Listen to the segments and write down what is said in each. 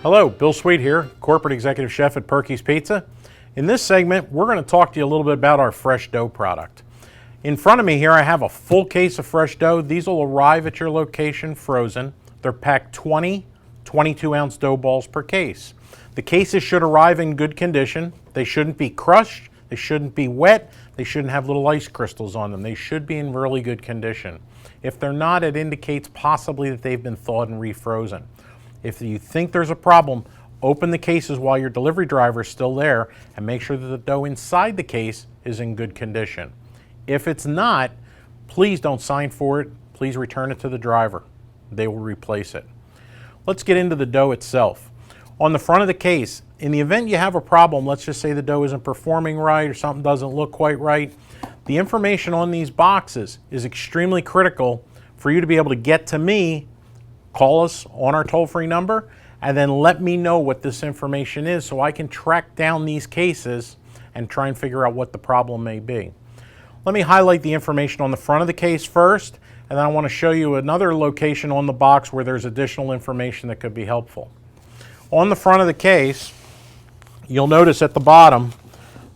Hello, Bill Sweet here, Corporate Executive Chef at Perky's Pizza. In this segment, we're going to talk to you a little bit about our fresh dough product. In front of me here, I have a full case of fresh dough. These will arrive at your location frozen. They're packed 20 22-ounce dough balls per case. The cases should arrive in good condition. They shouldn't be crushed. They shouldn't be wet. They shouldn't have little ice crystals on them. They should be in really good condition. If they're not, it indicates possibly that they've been thawed and refrozen. If you think there's a problem, open the cases while your delivery driver is still there and make sure that the dough inside the case is in good condition. If it's not, please don't sign for it. Please return it to the driver. They will replace it. Let's get into the dough itself. On the front of the case, in the event you have a problem, let's just say the dough isn't performing right or something doesn't look quite right, the information on these boxes is extremely critical for you to be able to get to me. Call us on our toll-free number and then let me know what this information is so I can track down these cases and try and figure out what the problem may be. Let me highlight the information on the front of the case first, and then I want to show you another location on the box where there's additional information that could be helpful. On the front of the case, you'll notice at the bottom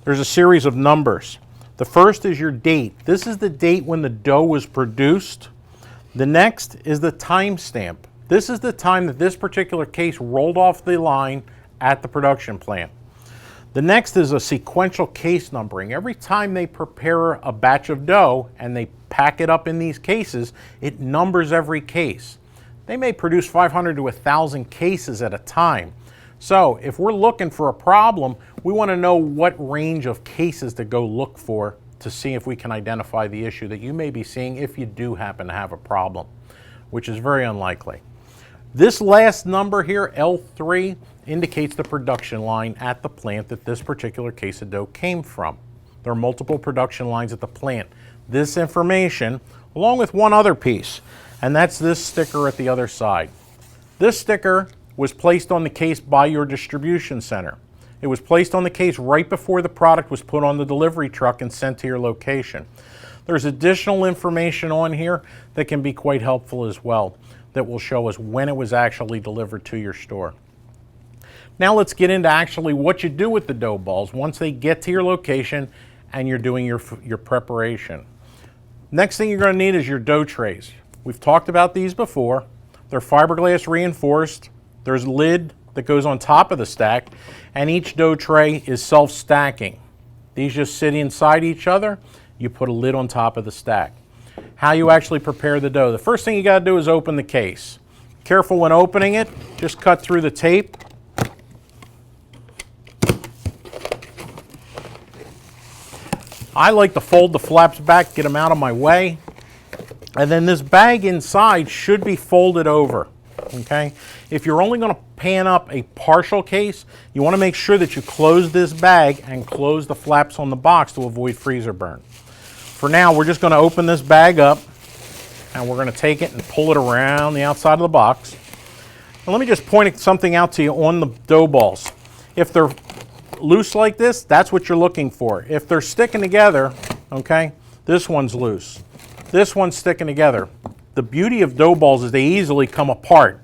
there's a series of numbers. The first is your date. This is the date when the dough was produced. The next is the timestamp. This is the time that this particular case rolled off the line at the production plant. The next is a sequential case numbering. Every time they prepare a batch of dough and they pack it up in these cases, it numbers every case. They may produce 500 to 1,000 cases at a time. So if we're looking for a problem, we want to know what range of cases to go look for to see if we can identify the issue that you may be seeing if you do happen to have a problem, which is very unlikely. This last number here, L3, indicates the production line at the plant that this particular case of dough came from. There are multiple production lines at the plant. This information, along with one other piece, and that's this sticker at the other side. This sticker was placed on the case by your distribution center. It was placed on the case right before the product was put on the delivery truck and sent to your location. There's additional information on here that can be quite helpful as well, that will show us when it was actually delivered to your store. Now let's get into actually what you do with the dough balls once they get to your location and you're doing your preparation. Next thing you're going to need is your dough trays. We've talked about these before. They're fiberglass reinforced. There's a lid that goes on top of the stack, and each dough tray is self-stacking. These just sit inside each other. You put a lid on top of the stack. How you actually prepare the dough. The first thing you got to do is open the case. Careful when opening it. Just cut through the tape. I like to fold the flaps back, get them out of my way. And then this bag inside should be folded over. Okay? If you're only going to pan up a partial case, you want to make sure that you close this bag and close the flaps on the box to avoid freezer burn. For now, we're just going to open this bag up and we're going to take it and pull it around the outside of the box. And let me just point something out to you on the dough balls. If they're loose like this, that's what you're looking for. If they're sticking together, okay, this one's loose. This one's sticking together. The beauty of dough balls is they easily come apart.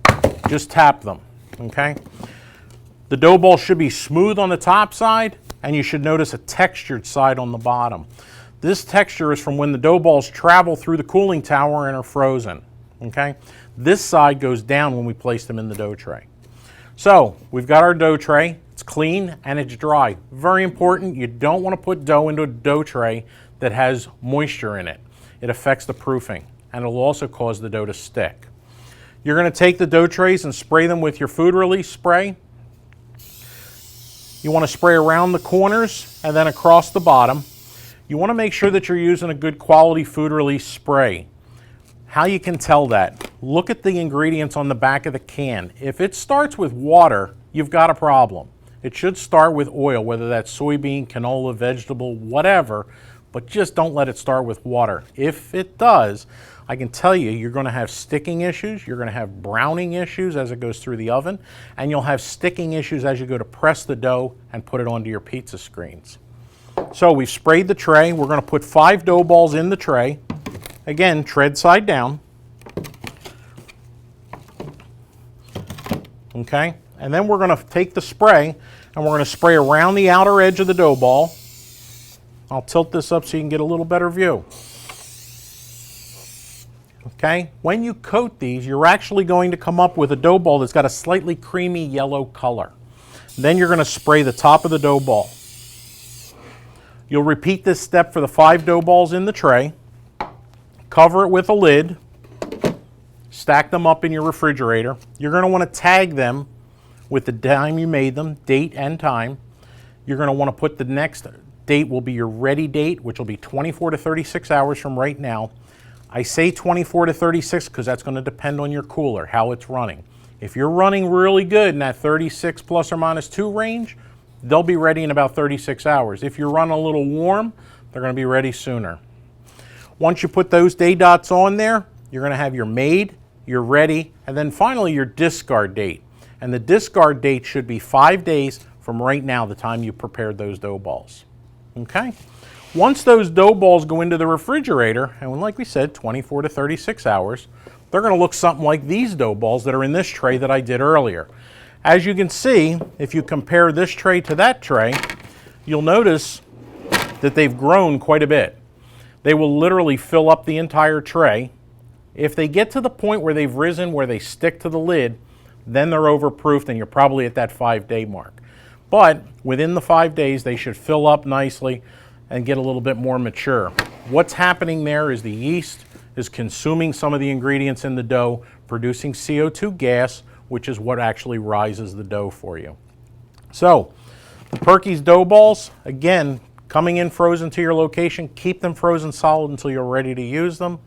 Just tap them, okay? The dough ball should be smooth on the top side, and you should notice a textured side on the bottom. This texture is from when the dough balls travel through the cooling tower and are frozen, okay? This side goes down when we place them in the dough tray. So, we've got our dough tray. It's clean and it's dry. Very important, you don't want to put dough into a dough tray that has moisture in it. It affects the proofing, and it will also cause the dough to stick. You're going to take the dough trays and spray them with your food release spray. You want to spray around the corners and then across the bottom. You want to make sure that you're using a good quality food release spray. How you can tell that? Look at the ingredients on the back of the can. If it starts with water, you've got a problem. It should start with oil, whether that's soybean, canola, vegetable, whatever, but just don't let it start with water. If it does, I can tell you, you're going to have sticking issues, you're going to have browning issues as it goes through the oven, and you'll have sticking issues as you go to press the dough and put it onto your pizza screens. So we've sprayed the tray. We're going to put 5 dough balls in the tray. Again, tread side down. Okay, And then we're going to take the spray and we're going to spray around the outer edge of the dough ball. I'll tilt this up so you can get a little better view. Okay, when you coat these, you're actually going to come up with a dough ball that's got a slightly creamy yellow color. Then you're going to spray the top of the dough ball. You'll repeat this step for the 5 dough balls in the tray. Cover it with a lid. Stack them up in your refrigerator. You're going to want to tag them with the time you made them, date and time. You're going to want to put the next date will be your ready date, which will be 24 to 36 hours from right now. I say 24 to 36 because that's going to depend on your cooler, how it's running. If you're running really good in that 36 plus or minus 2 range, they'll be ready in about 36 hours. If you're running a little warm, they're going to be ready sooner. Once you put those day dots on there, you're going to have your made, your ready, and then finally your discard date. And the discard date should be 5 days from right now, the time you prepared those dough balls. Okay? Once those dough balls go into the refrigerator, and like we said, 24 to 36 hours, they're going to look something like these dough balls that are in this tray that I did earlier. As you can see, if you compare this tray to that tray, you'll notice that they've grown quite a bit. They will literally fill up the entire tray. If they get to the point where they've risen, where they stick to the lid, then they're overproofed and you're probably at that 5-day mark. But within the 5 days, they should fill up nicely and get a little bit more mature. What's happening there is the yeast is consuming some of the ingredients in the dough, producing CO2 gas, which is what actually rises the dough for you. So, the Perky's dough balls, again, coming in frozen to your location, keep them frozen solid until you're ready to use them.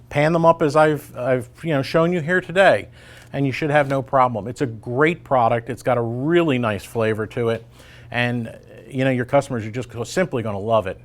Pan them up as I've shown you here today, and you should have no problem. It's a great product. It's got a really nice flavor to it, and your customers are just simply going to love it.